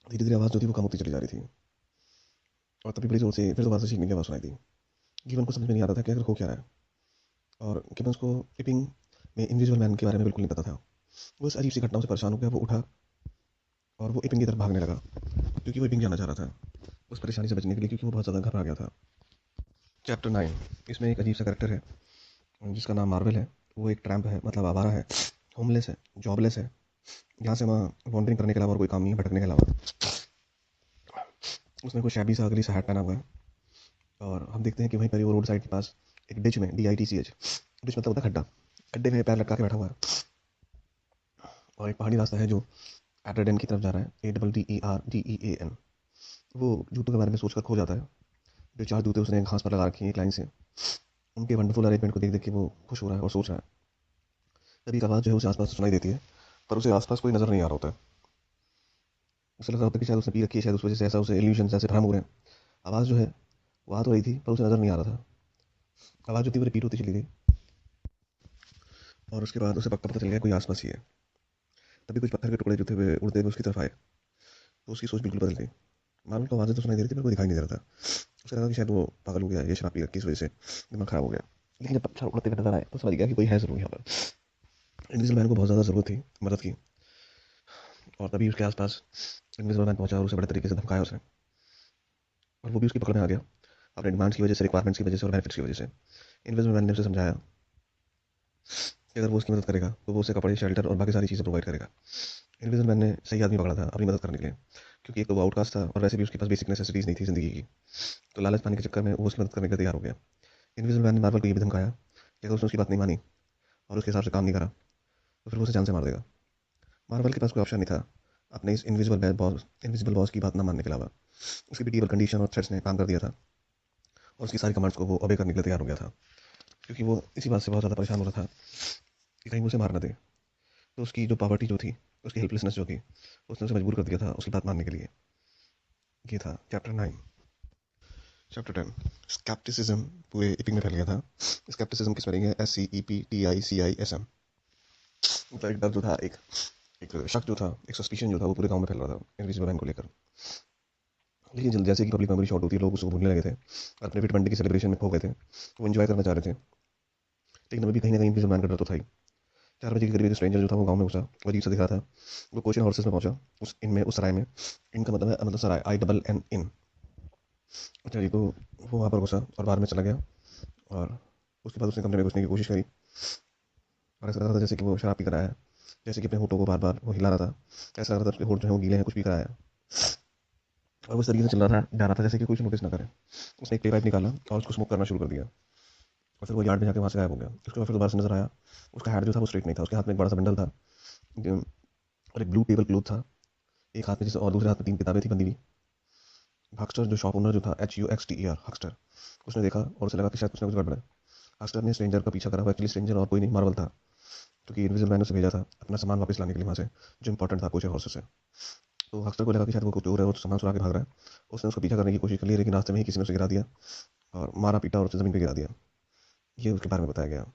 धीरे धीरे आवाज़ जो थी वो कम होती चली जा रही थी, और तभी बड़ी जोर से फिर दोबारा से छींकने की आवाज़ सुनाई दी। गिवन को समझ में नहीं आ रहा था कि आखिर हो क्या रहा है। और गिबन्स को टिपिंग में इनविजिबल मैन के बारे में बिल्कुल नहीं पता था। वो इस अजीब सी घटनाओं से परेशान हो गया। वो उठा और वो इपिंग की तरफ भागने लगा, क्योंकि वो इपिंग जाना चाह रहा था उस परेशानी से बचने के लिए, क्योंकि वो बहुत ज़्यादा घबरा गया था। चैप्टर 9। इसमें एक अजीब सा करेक्टर है जिसका नाम मार्वल है। वो एक ट्रैम्प है, मतलब आवारा है, होमलेस है, जॉबलेस है। यहाँ से वहाँ वॉन्डरिंग करने के अलावा और कोई काम नहीं है, भटकने के अलावा। उसने कोई शैबी सा अगली सा हैट पहना हुआ है, और हम देखते हैं कि वहीं पर वो रोड साइड के पास एक डिच में, DITCH, डिच मतलब होता है खड्डा, खड्डे में पैर लटका के बैठा हुआ है। और एक पहाड़ी रास्ता है जो एटरडेन की तरफ जा रहा है, ADDERDEAN। वो जूतों के बारे में सोचकर खो जाता है। जो 4 जूते उसने घास पर लगा रखे हैं एक लाइन से, उनके वंडरफुल अरेंजमेंट को देख देख के वो खुश हो रहा है और सोच रहा है। तभी एक आवाज़ जो है उसे आसपास सुनाई देती है, पर उसे आसपास कोई नजर नहीं आ रहा होता है। उसे लग रहा होता है कि शायद उसने पी रखी है, शायद उस वजह से ऐसा उसे इल्यूजन, ऐसे भ्रम हो रहे हैं। आवाज़ जो है वो आ तो रही थी, पर उसे नजर नहीं आ रहा था। आवाज़ जो थी वो रिपीट होती चली गई, और उसके बाद उसे पक्का पता चल गया कोई आसपास ही है। तभी कुछ पत्थर के टुकड़े जो थे वे उड़ते हुए उसकी तरफ आए, तो उसकी सोच बिल्कुल बदल गई। मार्वल को आवाज़ें तो सुनाई दे रही थी, पर कोई दिखाई नहीं दे रहा था। उसे लगा कि शायद वो पागल हो गया, ये शराब पी रखी, इस वजह से दिमाग खराब हो गया। लेकिन जब पत्थर उड़ते हुए नजर आए तो समझ गया कि कोई है जरूर यहाँ पर। इनविजिबल मैन को बहुत ज़्यादा ज़रूरत थी मदद की, और तभी उसके आसपास इनविजिबल मैन पहुंचा और उसे बड़े तरीके से धमकाया उसे, और वो भी उसकी पकड़ में आ गया, अपने डिमांड्स की वजह से, रिक्वायरमेंट्स की वजह से और बेनिफिट्स की वजह से। इनविजिबल मैन ने उसे समझाया कि अगर वो उसकी मदद करेगा तो वो उसे कपड़े, शेल्टर और बाकी सारी चीज़ें प्रोवाइड करेगा। इनविजिबल मैन ने सही आदमी पकड़ा था अपनी मदद करने के लिए, क्योंकि एक तो वो आउटकास्ट था और वैसे भी उसके पास बेसिक नेसेसिटीज़ नहीं थी ज़िंदगी की। तो लालच पाने के चक्कर में वो उसकी मदद करने के लिए तैयार हो गया। इनविजिबल मैन ने मार्वल को ये भी धमकाया कि अगर उसने उसकी बात नहीं मानी और उसके हिसाब से काम नहीं करा, तो फिर वो उसे जान से मार देगा। मार्वल के पास कोई ऑप्शन नहीं था अपने इस इनविजिबल बॉस की बात ना मानने के अलावा। उसकी भी टेबल कंडीशन और थ्रेट्स ने काम कर दिया था, और उसकी सारी कमांड्स को वो ओबे करने के लिए तैयार हो गया था, क्योंकि वो इसी बात से बहुत ज़्यादा परेशान हो रहा था कि कहीं वो उसे मार ना दे। तो उसकी जो पावर्टी जो थी, उसकी हेल्पलेसनेस जो थी, उसने उसे मजबूर कर दिया था उसकी बात मानने के लिए। ये था चैप्टर 9। चैप्टर 10। स्केप्टिसिज्म पूरे इपिंग में फैल गया था। स्केप्टिसिज्म की स्पेलिंग है SCEPTICISM। मतलब एक डर जो था, एक शक जो था, एक सस्पिशन जो था, वो पूरे गांव में फैल रहा था इनविजिबल मैन को लेकर। लेकिन जल्द जैसे कि पब्लिक मेमोरी शॉर्ट होती है, लोग उसको भूलने लगे थे, अपने फिट मंडे की सेलिब्रेशन में खो गए थे। वो एंजॉय करना चाह रहे थे, लेकिन अभी भी कहीं ना कहीं इनविजिबल मैन का डर तो था ही। 4 बजे के करीब एक स्ट्रेंजर जो था वो गांव में घुसा। वो अजीब सा दिख रहा था। वो कोचिन हॉर्सेस में पहुंचा, उस सराय में। इनका मतलब है, मतलब सराय, INN। अच्छा जी, तो वो वहाँ पर घुसा और बाहर में चला गया, और उसके बाद उसने कमरे में घुसने की कोशिश करी, और ऐसा लग रहा था जैसे कि वो शराब पी कर आया है, जैसे कि अपने होठों को बार बार वो हिला रहा था। ऐसा लग रहा था उसके होठ जो है वो गीले हैं, कुछ पी कर आया है। और वो इस तरीके से चल रहा था, जा रहा था जैसे कि कोई नोटिस ना करे। उसने एक पाइप निकाला और उसको स्मोक करना शुरू कर दिया, और फिर वो यार्ड में जाके वहाँ से गायब हो गया। उसके बाद फिर दोबारा से नजर आया, उसका हैट जो था वो स्ट्रेट नहीं था, उसके हाथ में एक बड़ा सा बंडल था, और एक ब्लू टेबल क्लॉथ था एक हाथ में, जिसे और दूसरे हाथ में 3 किताबें थी बंदी हुई। हक्स्टर, जो शॉप ओनर जो था, HUXTER, हक्स्टर, उसने देखा और उसे लगा कि शायद कुछ ना कुछ गड़बड़ है। हक्स्टर ने स्ट्रेंजर का पीछा करा। वो एक्चुअली स्ट्रेंजर और कोई नहीं, मार्वल था। क्योंकि इनविजिबल मैन ने उसे भेजा था अपना सामान वापस लाने के लिए वहाँ से, जो इंपॉर्टेंट था कोचे हॉर्सेस से। तो हक्सटर को लगा कि शायद वो चोर है और सामान चुरा के भाग रहा है। उसने उसको पीछा करने की कोशिश कर ली, लेकिन रास्ते में ही किसी ने उसे गिरा दिया और मारा पीटा और उसे ज़मीन पर गिरा दिया। ये उसके बारे में बताया गया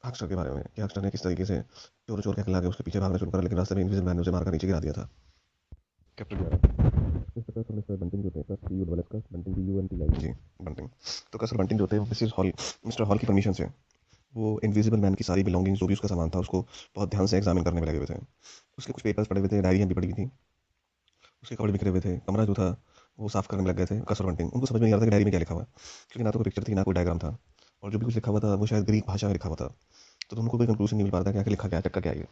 हक्सटर के बारे में, कि हक्सटर ने किस तरीके से चोर चोर कहला के उसके पीछे भागना शुरू करा, लेकिन रास्ते में इनविजिबल मैन ने उसे मारकर नीचे गिरा दिया था। कैप्टन 11 इंस्पेक्टर मिस्टर बंटिंग जो थे, प्लस यू डबल एस का बंटिंग BUNTING जी बंटिंग। तो कसर बंटिंग जो थे वो मिस्टर हॉल की परमिशन से वो इनविजिबल मैन की सारी बिलोंगिंग्स, जो भी उसका सामान था, उसको बहुत ध्यान से एग्जामिन करने में लगे हुए थे। उसके कुछ पेपर्स पड़े हुए थे, डायरियाँ भी पड़ी हुई थी, उसके कपड़े बिखरे हुए थे, कमरा जो था वो साफ करने में लग गए थे कसर बंटिंग। उनको समझ में नहीं आ रहा था कि डायरी में क्या लिखा हुआ है, क्योंकि ना तो कोई पिक्चर थी ना कोई डायग्राम था, और जो भी कुछ लिखा हुआ था वो शायद ग्रीक भाषा में लिखा हुआ था। तो उनको कोई कंक्लूजन नहीं मिल पा रहा था कि आखिर लिखा क्या है, चक्कर क्या है ये।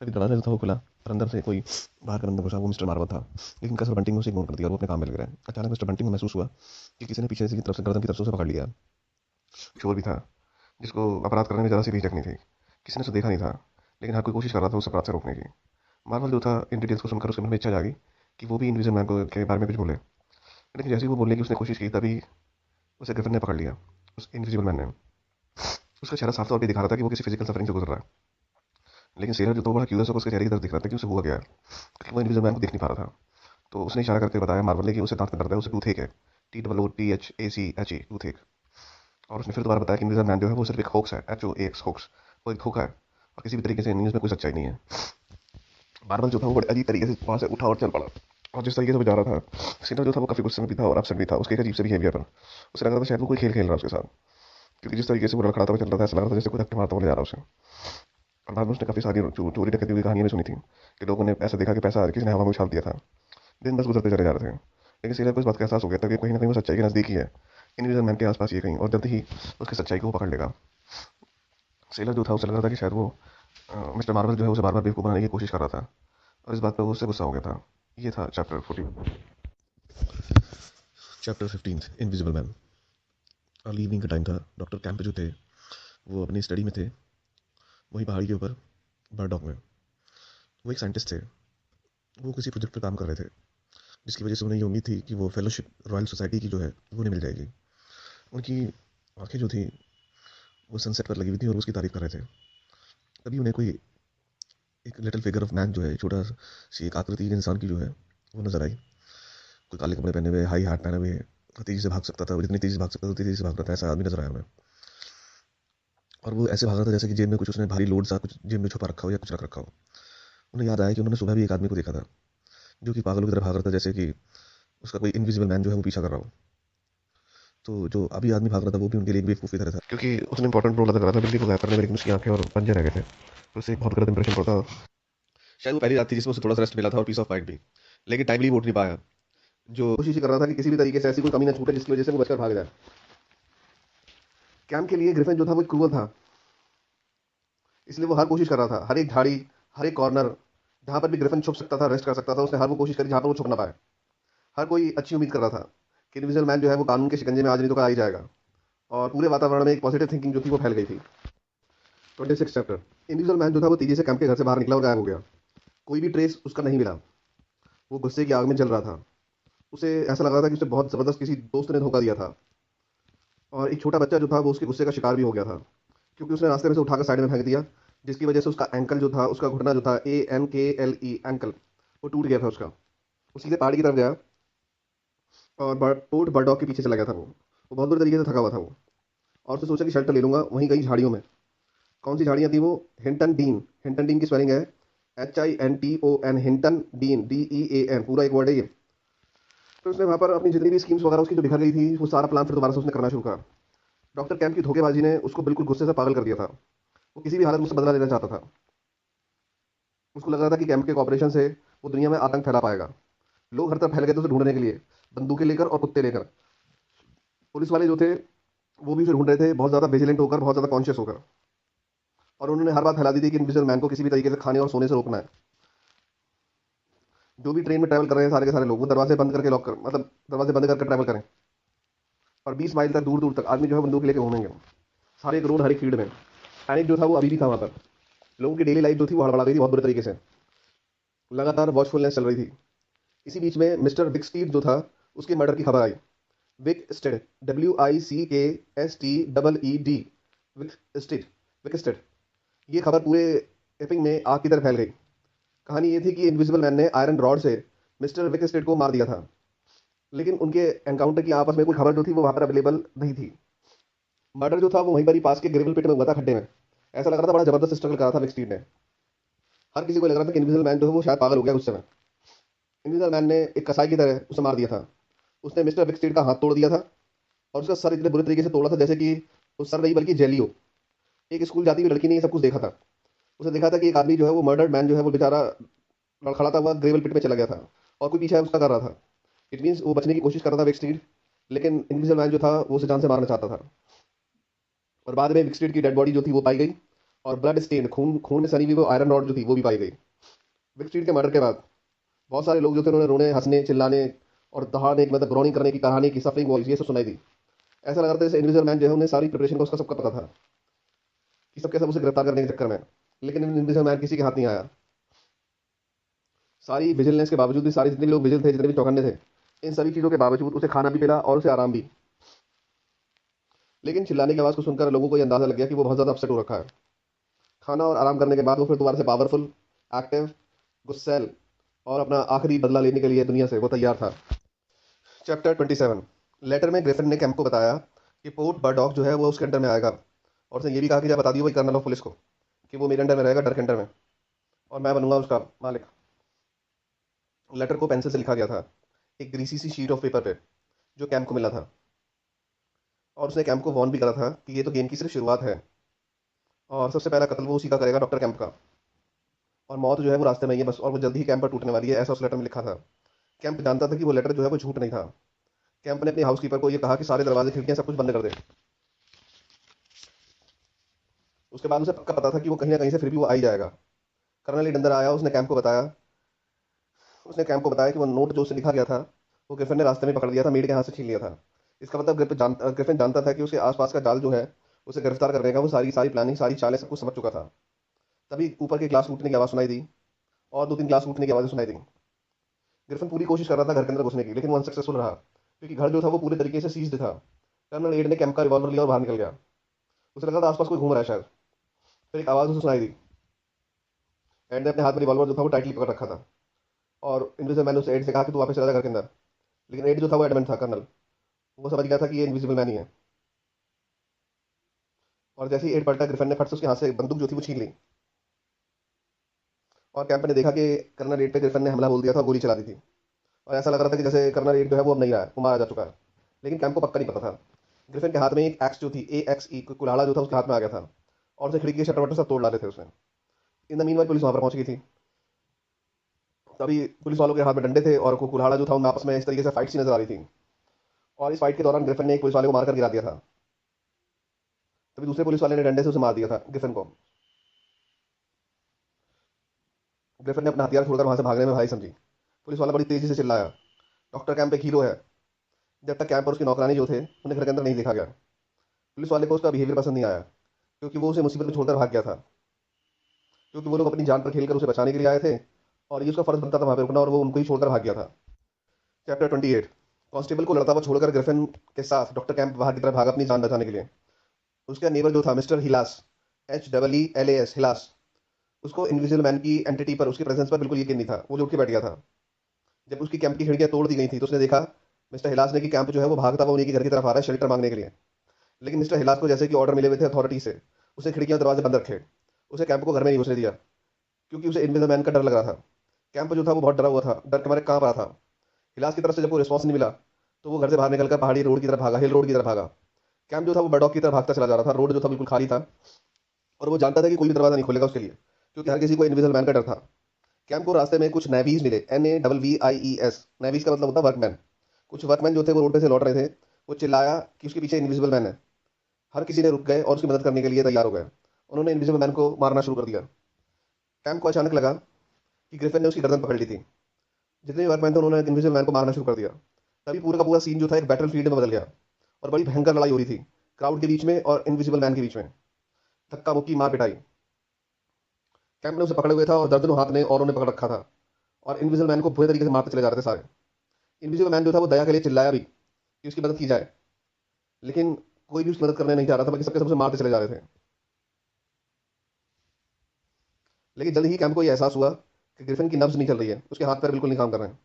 अभी दरवाजा जो था वो खुला और अंदर से कोई बाहर का बंदा घुसा, वो मिस्टर मार्वल था। लेकिन कसर बंटिंग ने उसे इग्नोर कर दिया और वो अपने काम में लग रहा है। अचानक मिस्टर बंटिंग को महसूस हुआ कि किसी ने पीछे से की तरफ से गर्दन की तरफ से उसे पकड़ लिया। चोर भी था जिसको अपराध करने में ज़रा सी भी हिचक नहीं थी। किसी ने उसे देखा नहीं था, लेकिन हर कोई कोशिश कर रहा था उस अपराध से रोकने की। मार्वल जो था इन डिटेल्स को सुनकर उसके मन में इच्छा जागी कि वो भी इनविजिबल मैन को के बारे में कुछ बोले। लेकिन जैसे ही वो बोलने की उसने कोशिश की, तभी उसे ग्रिफिन ने पकड़ लिया, उस इनविजिबल मैन ने। उसका चेहरा साफ तौर पर दिखा रहा था कि वो किसी फिजिकल सफरिंग से गुजर रहा है। लेकिन सेलर जो था बड़ा क्यूरियस होकर उसके चेहरे की तरफ दिख रहा था कि उसे हुआ क्या है, क्योंकि वो इनविजिबल मैन को देख नहीं पा रहा था। तो उसने इशारा करके बताया मार्वल ने कि उसे दांत में दर्द है, उसे टूथ एक है, TOOTHACHE टूथ एक। और उसने फिर दोबारा बताया कि इनविजिबल मैन जो है वो सिर्फ एक होक्स है, HOAX होक्स, वो एक धोखा है और किसी भी तरीके से न्यूज़ में कोई सच्चाई नहीं है। मार्वल जो था वो बड़े अजीब तरीके से वहाँ से उठा और चल पड़ा। और जिस तरीके से वो जा रहा था, सीनर जो था वो काफ़ी गुस्से में भी था और अपसेट भी था उसके एक अजीब से बिहेवियर पर। उसे लग रहा था शायद वो कोई खेल खेल रहा है उसके साथ, क्योंकि जिस तरीके से वो लड़खड़ाता हुआ चल रहा था, ऐसा लग रहा था जैसे कोई धक्के मारता हुआ ले जा रहा है उसे। और बाद में उसने काफ़ी सारी चोरी डकैती की कहानियां भी सुनी थी कि लोगों ने ऐसा देखा कि पैसा किसी ने हवा में उछाल दिया था। दिन बस गुजरते चले जा रहे थे, लेकिन सीलर को इस बात का एहसास हो गया था कि कहीं ना कहीं वो सच्चाई के नज़दीक ही है, इनविजिबल मैन के आसपास ही है कहीं, और जल्द ही उसकी सच्चाई को वो पकड़ लेगा। सेलर जो था उसे लग रहा था कि शायद वो मिस्टर मार्वल जो है उसे बार बार बेवकूफ़ बनाने की कोशिश कर रहा था, और इस बात पर वो उससे गुस्सा हो गया था। ये था chapter 14। Chapter 15 invisible man. Early evening का टाइम था। डॉक्टर कैंप जो थे वो अपनी स्टडी में थे, वहीं पहाड़ी के ऊपर बर्डॉग में। वो एक साइंटिस्ट थे, वो किसी प्रोजेक्ट पर काम कर रहे थे, जिसकी वजह से उन्हें ये उम्मीद थी कि वो फेलोशिप रॉयल सोसाइटी की जो है वो उन्हें मिल जाएगी। उनकी आंखें जो थी वो सनसेट पर लगी हुई थी और उसकी तारीफ कर रहे थे। तभी उन्हें कोई एक लिटिल फिगर ऑफ मैन जो है, छोटा सी एक आकृति इंसान की जो है वो नजर आई। कोई काले कपड़े पहने हुए, हाई हैट पहने हुए, तेजी से भाग सकता था, जितनी तेजी से भाग सकता था उतनी तेजी से भाग रहा था, ऐसा आदमी नजर आया उन्हें। और वो ऐसे भाग रहा था जैसे कि जेब में कुछ उसने भारी लोड सा कुछ जेब में छुपा रखा हो या कुछ रख रखा हो। उन्हें याद आया कि उन्होंने सुबह भी एक आदमी को देखा था जो कि पागलों की तरह भाग रहा था, जैसे कि उसका कोई इनविजिबल मैन जो है वो पीछा कर रहा हो। तो जो अभी आदमी भाग रहा था वो भी उनके लिए एक बेवकूफ़ी तरह था, क्योंकि उसने इंपॉर्टेंट रोल अदा करा था बिल्ली को गायब करने में, लेकिन उसकी आंखें और पंजे रह गए थे, तो उससे एक बहुत गलत इंप्रेशन पड़ता। शायद वो पहली रात थी जिसमें उसे थोड़ा सा रेस्ट मिला था और पीस ऑफ माइंड भी, लेकिन टाइमली वो उठ नहीं पाया। जो कोशिश ही कर रहा था कि किसी भी तरीके से ऐसी कोई कमी ना छूटे जिसकी वजह से वो बचकर भाग जाए। कैम के लिए ग्रिफिन जो था वो क्रूअल था, इसलिए वो हर कोशिश कर रहा था, हर एक झाड़ी, हर एक कॉर्नर, जहां पर भी ग्रिफिन छुप सकता था, रेस्ट कर सकता था, उसने हर वो कोशिश करी जहां पर वो छुप ना पाए। हर कोई अच्छी उम्मीद कर रहा था कि इनविजिबल मैन जो है वो कानून के शिकंजे में आज नहीं तो कल आ ही जाएगा, और पूरे वातावरण में एक पॉजिटिव थिंकिंग जो थी वो फैल गई थी। 26 चैप्टर। इनविजिबल मैन जो था वो तेजी से कैंप के घर से बाहर निकला और गायब हो गया। कोई भी ट्रेस उसका नहीं मिला। वो गुस्से की आग में जल रहा था। उसे ऐसा लग रहा था कि उसे बहुत जबरदस्त किसी दोस्त ने धोखा दिया था, और एक छोटा बच्चा जो था वो उसके गुस्से का शिकार भी हो गया था, क्योंकि उसने रास्ते में से उठाकर साइड में फेंक दिया, जिसकी वजह से उसका एंकल जो था, उसका घुटना जो था, ANKLE एंकल, वो टूट गया था उसका। वो सीधे पहाड़ी की तरफ गया और ओट बर्डॉग के पीछे चला गया था। वो बहुत बुरी तरीके से थका हुआ था वो, और उसने सोचा कि शेल्टर ले लूंगा वहीं कहीं झाड़ियों में। कौन सी झाड़ियाँ थी वो? Hinton dean. हिंटन डीन की स्पेलिंग है HINTON, हिंटन डीन, DEAN, पूरा एक वर्ड है ये। तो उसने वहाँ पर अपनी जितनी भी स्कीम्स वगैरह उसकी जो बिखर गई थी वो सारा प्लान फिर दोबारा से उसने करना शुरू करा। डॉक्टर कैंप की धोखेबाजी ने उसको बिल्कुल गुस्से से पागल कर दिया था। वो किसी भी हालत में उससे बदला लेना चाहता था। उसको लग रहा था कि कैंप के कॉपरेशन से वो दुनिया में आतंक फैला पाएगा। लोग हर तरफ फैल गए थे उसे ढूंढने के लिए, बंदूकें लेकर और कुत्ते लेकर। पुलिस वाले जो थे वो भी फिर ढूंढ रहे थे, बहुत ज़्यादा विजिलेंट होकर, बहुत ज़्यादा कॉन्शियस होकर। और उन्होंने हर बात फैला दी थी कि इनविजिबल मैन को किसी भी तरीके से खाने और सोने से रोकना है। जो भी ट्रेन में ट्रैवल कर रहे हैं सारे के सारे लोग, वो दरवाजे बंद करके लॉक कर, मतलब दरवाजे बंद करके ट्रैवल करें। और 20 माइल तक, दूर दूर तक आदमी जो है बंदूक लेके घूमेंगे सारे, एक रोड, हर एक फील्ड में। पैनिक जो था वो अभी भी था वहाँ पर। लोगों की डेली लाइफ जो थी वो हड़बड़ा गई थी बहुत बुरे तरीके से। लगातार वॉचफुलनेस चल रही थी। इसी बीच में मिस्टर विक स्टीड जो था उसके मर्डर की खबर आई। Wicksteed, WICKSTEED, Wicksteed, Wicksteed. ये खबर पूरे एपिंग में आग की तरह फैल गई। कहानी ये थी कि इनविजिबल मैन ने आयरन रॉड से मिस्टर विक को मार दिया था, लेकिन उनके एनकाउंटर की आपस में कोई खबर जो थी वो वहां पर अवेलेबल नहीं थी। मर्डर जो था वो वहीं पर ही पास के ग्रेवल पिट में हुआ था, खड्डे में। ऐसा लग रहा था बड़ा जबरदस्त स्ट्रगल करा था विक ने। हर किसी को लग रहा था कि इनविजिबल मैन जो है वो शायद पागल हो गया उस समय। इनविजिबल मैन ने एक कसाई की तरह उसे मार दिया था। उसने मिस्टर विक का हाथ तोड़ दिया था और उसका सर इतने बुरे तरीके से तोड़ा था जैसे कि वो सर नहीं बल्कि जेली हो। एक स्कूल जाती हुई लड़की ने ये सब कुछ देखा था। उसे देखा था कि एक आदमी जो है वो मर्डर्ड मैन जो है वो बेचारा लड़खड़ाता हुआ ग्रेवल पिट में चला गया था और कोई पीछे उसका कर रहा था। इट मीन्स वो बचने की कोशिश कर रहा था विक, लेकिन इनविजिबल मैन जो था वो उसे जान से मारना चाहता था। और बाद में विक की डेड बॉडी जो थी वो पाई गई और ब्लड स्टेन, खून खून में सनी हुई वो आयरन रॉड जो थी वो भी पाई गई। विक के मर्डर के बाद बहुत सारे लोग जो थे उन्होंने रोने, हंसने, चिल्लाने और दहाड़ने, मतलब ग्रोनिंग करने की कहानी की सफरिंग वॉइस ये सब सुनाई दी। ऐसा लग रहा था जैसे इनविजिबल मैन जो है उन्हें सारी प्रिपरेशन का उसका सबका पता था कि सबके सब उसे गिरफ्तार करने के चक्कर में। लेकिन इनविजिबल मैन किसी के हाथ नहीं आया। सारी विजिलेंस के बावजूद भी, सारे जितने भी लोग विजिल थे, जितने भी चौकन्ने थे, इन सभी चीज़ों के बावजूद उसे खाना भी मिला और उसे आराम भी। लेकिन चिल्लाने की आवाज़ को सुनकर लोगों को यह अंदाजा लग गया कि वो बहुत ज़्यादा अपसेट हो रखा है। खाना और आराम करने के बाद वो फिर दोबारा से पावरफुल, एक्टिव, गुस्सैल और अपना आखिरी बदला लेने के लिए दुनिया से वो तैयार था। चैप्टर 27। लेटर में ग्रिफिन ने कैंप को बताया कि पोर्ट बर्डॉक जो है वो उसके अंडर में आएगा और उसने ये भी कहा कि जब बता दियो वही कर्नल ऑफ पुलिस को कि वो मेरे अंडर में रहेगा, डर के अंडर में, और मैं बनूंगा उसका मालिक। लेटर को पेंसिल से लिखा गया था, एक ग्रीसी सी शीट ऑफ पेपर पे, जो कैंप को मिला था। और उसने कैंप को वार्न भी करा था कि ये तो गेम की सिर्फ शुरुआत है और सबसे पहला कत्ल वो उसी का करेगा, डॉक्टर कैंप का। और मौत जो है वो रास्ते में ही है बस, और वो जल्दी ही कैंप पर टूटने वाली है, ऐसा उस लेटर में लिखा था। कैंप जानता था कि वो लेटर जो है वो झूठ नहीं था। कैंप ने अपने हाउसकीपर को ये कहा कि सारे दरवाजे, खिड़कियां, सब कुछ बंद कर दे। उसके बाद उसे पक्का पता था कि वो कहीं ना कहीं से फिर भी वो आ ही जाएगा। कर्नल लीड अंदर आया, उसने कैंप को बताया कि वो नोट जो उसे लिखा गया था वो ग्रिफिन ने रास्ते में पकड़ लिया था, मेड के हाथ से छीन लिया था। इसका मतलब ग्रिफिन जानता था कि उसके आसपास का जाल जो है उसे गिरफ्तार करने का, वो सारी सारी प्लानिंग, सारी चालें, सब कुछ समझ चुका था। तभी ऊपर के ग्लास टूटने की आवाज़ सुनाई दी और दो तीन ग्लास टूटने की आवाज़ें सुनाई दी। ग्रिफिन पूरी कोशिश कर रहा था घर के अंदर घुसने की, लेकिन वो अनसक्सेसफुल रहा क्योंकि घर जो था वो पूरे तरीके से सीज्ड था। कर्नल एड ने कैंप का रिवॉल्वर लिया और बाहर निकल गया। उसे लगा था आसपास कोई घूम रहा है शायद। फिर एक आवाज़ उसे सुनाई दी। एड ने अपने हाथ में रिवॉल्वर जो था वो टाइटली पकड़ रखा था और इनविजिबल मैन ने उसे एड से कहा कि तू वापस चला जा घर के अंदर। लेकिन एड जो था वो एडमेंट था, कर्नल। वो समझ गया था कि ये इनविजिबल मैन ही है। और जैसे ही एड पलटा, ग्रिफिन ने फट से उसके हाथ से बंदूक जो थी वो छीन ली और कैंप ने देखा कि कर्नल एड पे ग्रिफिन ने हमला बोल दिया था, गोली चला दी थी। और ऐसा लग रहा था कि जैसे कर्नल एड जो है वो अब नहीं रहा है, वो मारा जा चुका है। लेकिन कैंप को पक्का नहीं पता था। ग्रिफिन के हाथ में एक एक्स जो थी, AXE, कुल्हाड़ा जो था उसके हाथ में आ गया था और उसे खिड़की के शटर वटर सब तोड़ डाले थे उसने। इन द मीनवाइल पुलिस वहां पर पहुंच गई थी। तभी पुलिस वालों के हाथ में डंडे थे और कुल्हाड़ा जो था उनमें आपस में इस तरीके से फाइट सी नजर आ रही थी। और इस फाइट के दौरान ग्रिफिन ने एक पुलिस वाले को मारकर गिरा दिया था। तभी दूसरे पुलिस वाले ने डंडे से उसे मार दिया था, ग्रिफिन को। ग्रिफिन ने अपना हथियार छोड़कर वहां से भागने में भारी समझी। पुलिस वाला बड़ी तेजी से चिल्लाया, डॉक्टर कैंप एक हीरो है। जब तक कैंप और उसकी नौकरानी जो थे उन्हें घर के अंदर नहीं देखा गया। पुलिस वाले को उसका बिहेवियर पसंद नहीं आया क्योंकि वो उसे मुसीबत में छोड़कर भाग गया था। क्योंकि वो लोग अपनी जान पर खेलकर उसे बचाने के लिए आए थे और ये उसका फर्ज बनता था वहां पर रुकना, और वो उनको ही छोड़कर भाग गया था। चैप्टर 28। कांस्टेबल को लड़ता हुआ छोड़कर ग्रिफिन के साथ डॉक्टर कैंप बाहर की तरफ भागा अपनी जान बचाने के लिए। उसका नेबर जो था मिस्टर हिलास, HEELAS, हिलास, उसको इनविजिबल मैन की एंटिटी पर, उसकी प्रेजेंस पर बिल्कुल यकीन नहीं था। वो जो उठ के बैठ गया था। जब उसकी कैंप की खिड़कियां तोड़ दी गई थी तो उसने देखा मिस्टर हिलास ने कि कैंप जो है वो भागता हुआ उन्हीं के घर की तरफ आ रहा है शेल्टर मांगने के लिए। लेकिन मिस्टर हिलास को जैसे कि ऑर्डर मिले हुए थे अथॉरिटी से, उसने खिड़कियां दरवाजे बंद रखे। उसे कैंप को घर में नहीं घुसने दिया क्योंकि उसे इनविजिबल मैन का डर लग रहा था। कैंप जो था वो बहुत डरा हुआ था, डर के मारे कांप रहा था। हिलास की तरफ से जब कोई रिस्पॉन्स नहीं मिला तो वो घर से बाहर निकलकर पहाड़ी रोड की तरफ भागा, हिल रोड की तरफ भागा। कैंप जो था वो बर्डॉक की तरफ भागता चला जा रहा था। रोड जो था बिल्कुल खाली था और वो जानता था कि कोई भी दरवाजा नहीं खोलेगा उसके लिए, क्योंकि हर किसी को इनविजिबल मैन का डर था। कैंप को रास्ते में कुछ नेवीज मिले, NAVVIES। नेवीज का मतलब होता है वर्कमैन। कुछ वर्कमैन जो थे वो रोड पे से लौट रहे थे। वो चिल्लाया कि उसके पीछे इनविजिबल मैन है। हर किसी ने रुक गए और उसकी मदद करने के लिए तैयार हो गए। उन्होंने इनविजिबल मैन को मारना शुरू कर दिया। कैंप को अचानक लगा कि ग्रिफिन ने उसकी गर्दन पकड़ ली थी। जितने भी वर्कमैन थे उन्होंने इनविजिबल मैन को मारना शुरू कर दिया। तभी पूरा का पूरा सीन जो था एक बैटल फील्ड में बदल गया और बड़ी भयंकर लड़ाई हो रही थी, क्राउड के बीच में और इनविजिबल मैन के बीच में। धक्का मुक्की, मार पिटाई। कैंप ने उसे पकड़े हुए था और दर्जनों हाथ ने और उन्हें पकड़ रखा था और इनविजिबल मैन को बुरे तरीके से मारते चले जा रहे थे सारे। इनविजिबल मैन जो था वो दया के लिए चिल्लाया भी कि उसकी मदद की जाए, लेकिन कोई भी उसकी मदद करने नहीं जा रहा था, बल्कि सबके सब उसे मारते चले जा रहे थे। लेकिन जल्द ही कैंप को यह एहसास हुआ कि ग्रिफिन की नब्ज नहीं चल रही है, उसके हाथ पैर बिल्कुल नहीं काम कर रहे हैं।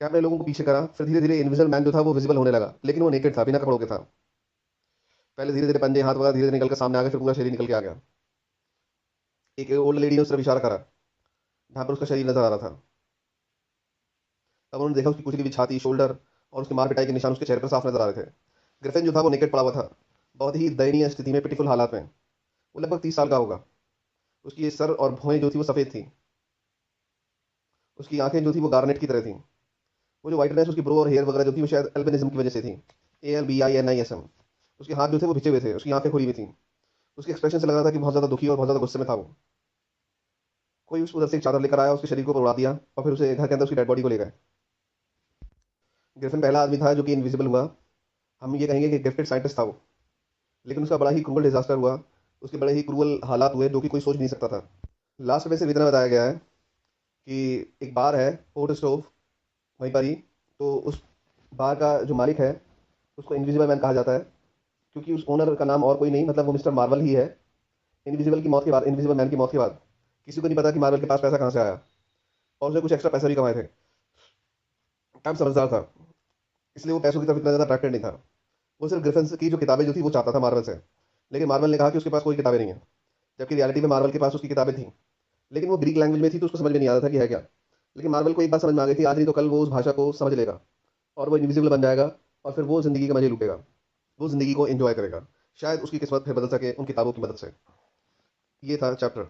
कैंप ने लोगों को पीछे करा, फिर धीरे धीरे इनविजिबल मैन जो था वो विजिबल होने लगा, लेकिन वो नेकेड था, बिना कपड़ों के था। पहले धीरे धीरे पंजे हाथ वगैरह धीरे धीरे निकल कर सामने आ गए, फिर पूरा शरीर निकल के आ गया। एक ओल्ड लेडी ने उस तरफ इशारा करा जहां पर उसका शरीर नजर आ रहा था। तब उन्होंने देखा उसकी कुचली हुई छाती, शोल्डर और उसके मार पिटाई के निशान उसके चेहरे पर साफ नजर आ रहे थे। ग्रिफिन जो था वो नेकेड पड़ा हुआ था, बहुत ही दयनीय स्थिति में, पिटिफुल हालात में। वो लगभग 30 साल का होगा। उसकी ये सर और भौहें जो थी वो सफेद थी। उसकी आंखें जो थी वो गार्नेट की तरह थी। वो जो वाइटनेस उसकी ब्रो और हेयर वगैरह जो थी वो शायद एल्बिनिज्म की वजह से थी। ALBINISM। उसके हाथ जो थे वो भिजे हुए थे, उसकी आंखें खुली हुई थी। उसके एक्सप्रेशन से लग रहा था कि बहुत ज्यादा दुखी और बहुत ज्यादा गुस्से में था वो। कोई उस उधर से एक चादर लेकर आया, उसके शरीर को उड़ा दिया और फिर उसे घर के अंदर उसकी डेड बॉडी को ले गए। ग्रिफिन पहला आदमी था जो कि इनविजिबल हुआ। हम ये कहेंगे कि गिफ्टेड साइंटिस्ट था वो। लेकिन उसका बड़ा ही क्रूअल डिजास्टर हुआ। उसके बड़े ही क्रूअल हालात हुए जो कि कोई सोच नहीं सकता था। लास्ट में सिर्फ इतना बताया गया है कि एक बार है, पोर्ट स्टोव, वहीं पर ही। तो उस बार का जो मालिक है उसको इनविजिबल मैन कहा जाता है, क्योंकि उस ओनर का नाम और कोई नहीं, मतलब वो मिस्टर मार्वल ही है। इनविजिबल मैन की मौत के बाद किसी को नहीं पता कि मार्वल के पास पैसा कहाँ से आया, और उसने कुछ एक्स्ट्रा पैसा भी कमाए थे। टाइम समझदार था, इसलिए वो पैसों की तरफ इतना ज्यादा अट्रैक्टेड नहीं था। वो सिर्फ ग्रिफिन की जो किताबें जो थी वो चाहता था मार्वल से। लेकिन मार्वल ने कहा कि उसके पास कोई किताबें नहीं है, जबकि रियलिटी में मार्वल के पास उसकी किताबें थी। लेकिन वो ग्रीक लैंग्वेज में थी तो उसको समझ में नहीं आ रहा था कि है क्या। लेकिन मार्वल को एक बात समझ में आ गई थी, आज नहीं तो कल वो उस भाषा को समझ लेगा और वो इनविजिबल बन जाएगा, और फिर वो जिंदगी के मजे लूटेगा, वो जिंदगी को एंजॉय करेगा। शायद उसकी किस्मत फिर बदल सके उन किताबों की मदद से। ये था चैप्टर।